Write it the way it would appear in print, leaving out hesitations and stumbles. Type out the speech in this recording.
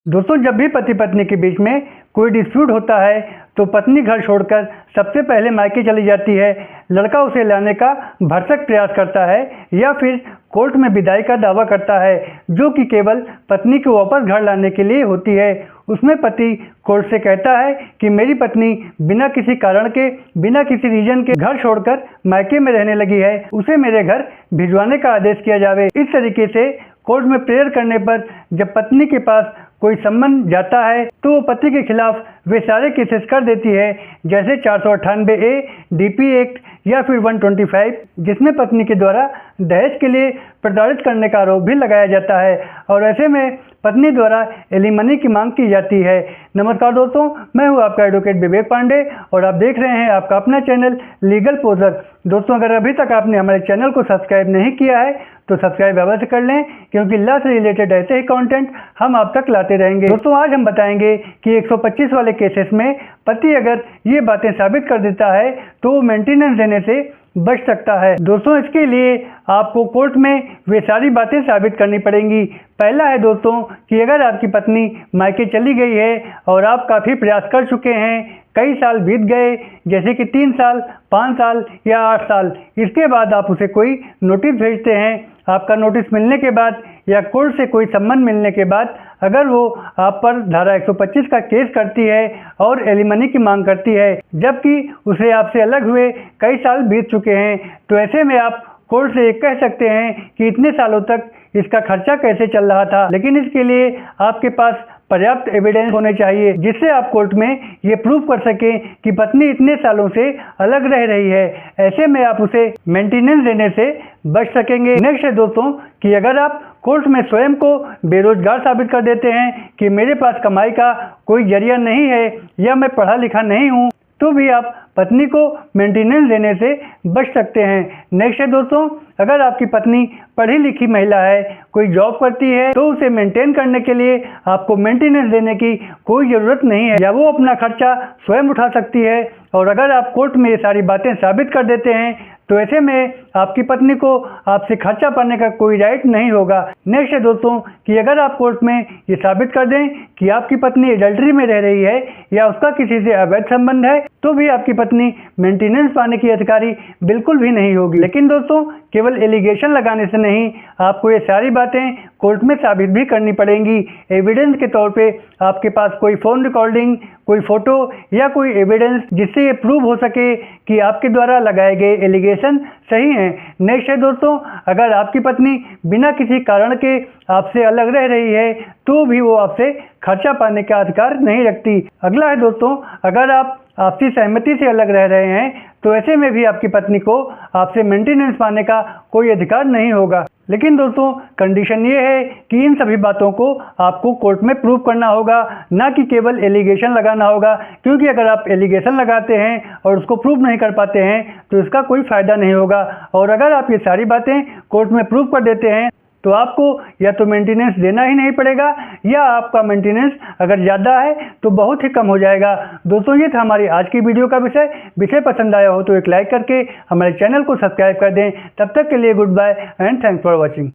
दोस्तों, जब भी पति पत्नी के बीच में कोई डिस्प्यूट होता है तो पत्नी घर छोड़कर सबसे पहले मायके चली जाती है। लड़का उसे लाने का भरसक प्रयास करता है या फिर कोर्ट में विदाई का दावा करता है, जो कि केवल पत्नी को वापस घर लाने के लिए होती है। उसमें पति कोर्ट से कहता है कि मेरी पत्नी बिना किसी कारण के, बिना किसी रीजन के घर छोड़कर मायके में रहने लगी है, उसे मेरे घर भिजवाने का आदेश किया जावे। इस तरीके से कोर्ट में प्रेयर करने पर जब पत्नी के पास कोई सम्मन जाता है तो वो पति के खिलाफ वे सारे केसेस कर देती है, जैसे 498A DP एक्ट या फिर 125, जिसमें पत्नी के द्वारा दहेज के लिए प्रताड़ित करने का आरोप भी लगाया जाता है और ऐसे में पत्नी द्वारा एलिमनी की मांग की जाती है। नमस्कार दोस्तों, मैं हूं आपका एडवोकेट विवेक पांडे और आप देख रहे हैं आपका अपना चैनल लीगल पोजर। दोस्तों, अगर अभी तक आपने हमारे चैनल को सब्सक्राइब नहीं किया है तो सब्सक्राइब अवश्य कर लें, क्योंकि लॉ से रिलेटेड ऐसे ही कंटेंट हम आप तक लाते रहेंगे। दोस्तों, आज हम बताएंगे कि 125 वाले केसेस में पति अगर ये बातें साबित कर देता है तो वो मेंटेनेंस देने से बच सकता है। दोस्तों, इसके लिए आपको कोर्ट में वे सारी बातें साबित करनी पड़ेंगी। पहला है दोस्तों कि अगर आपकी पत्नी मायके चली गई है और आप काफ़ी प्रयास कर चुके हैं, कई साल बीत गए, जैसे कि 3 साल, 5 साल या 8 साल, इसके बाद आप उसे कोई नोटिस भेजते हैं, आपका नोटिस मिलने के बाद या कोर्ट से कोई सम्मन मिलने के बाद अगर वो आप पर धारा 125 का केस करती है और एलिमनी की मांग करती है, जबकि उसे आपसे अलग हुए कई साल बीत चुके हैं, तो ऐसे में आप कोर्ट से कह सकते हैं कि इतने सालों तक इसका खर्चा कैसे चल रहा था, लेकिन इसके लिए आपके पास पर्याप्त एविडेंस होने चाहिए जिससे आप कोर्ट में ये प्रूव कर सकें कि पत्नी इतने सालों से अलग रह रही है। ऐसे में आप उसे मेंटेनेंस देने से बच सकेंगे। नेक्स्ट है दोस्तों कि अगर आप कोर्ट में स्वयं को बेरोजगार साबित कर देते हैं कि मेरे पास कमाई का कोई जरिया नहीं है या मैं पढ़ा लिखा नहीं हूँ, तो भी आप पत्नी को मेंटेनेंस देने से बच सकते हैं। नेक्स्ट है दोस्तों, अगर आपकी पत्नी पढ़ी लिखी महिला है, कोई जॉब करती है, तो उसे मेंटेन करने के लिए आपको मेंटेनेंस देने की कोई ज़रूरत नहीं है या वो अपना खर्चा स्वयं उठा सकती है। और अगर आप कोर्ट में ये सारी बातें साबित कर देते हैं तो ऐसे में आपकी पत्नी को आपसे खर्चा पाने का कोई राइट नहीं होगा। नेक्स्ट है दोस्तों कि अगर आप कोर्ट में ये साबित कर दें कि आपकी पत्नी एडल्ट्री में रह रही है या उसका किसी से अवैध संबंध है, तो भी आपकी पत्नी मेंटेनेंस पाने की अधिकारी बिल्कुल भी नहीं होगी। लेकिन दोस्तों, केवल एलिगेशन लगाने से नहीं, आपको ये सारी बातें कोर्ट में साबित भी करनी पड़ेंगी। एविडेंस के तौर पे आपके पास कोई फ़ोन रिकॉर्डिंग, कोई फ़ोटो या कोई एविडेंस जिससे ये प्रूव हो सके कि आपके द्वारा लगाए गए एलिगेशन सही हैं। नेक्स्ट है दोस्तों, अगर आपकी पत्नी बिना किसी कारण के आपसे अलग रह रही है तो भी वो आपसे खर्चा पाने का अधिकार नहीं रखती। अगला है दोस्तों, अगर आप आपसी सहमति से अलग रह रहे हैं तो ऐसे में भी आपकी पत्नी को आपसे मेंटेनेंस पाने का कोई अधिकार नहीं होगा। लेकिन दोस्तों, कंडीशन ये है कि इन सभी बातों को आपको कोर्ट में प्रूव करना होगा, ना कि केवल एलिगेशन लगाना होगा, क्योंकि अगर आप एलिगेशन लगाते हैं और उसको प्रूव नहीं कर पाते हैं तो इसका कोई फ़ायदा नहीं होगा। और अगर आप ये सारी बातें कोर्ट में प्रूव कर देते हैं तो आपको या तो मेंटेनेंस देना ही नहीं पड़ेगा या आपका मेंटेनेंस अगर ज़्यादा है तो बहुत ही कम हो जाएगा। दोस्तों, ये था हमारी आज की वीडियो का विषय पसंद आया हो तो एक लाइक करके हमारे चैनल को सब्सक्राइब कर दें। तब तक के लिए goodbye and thanks for watching.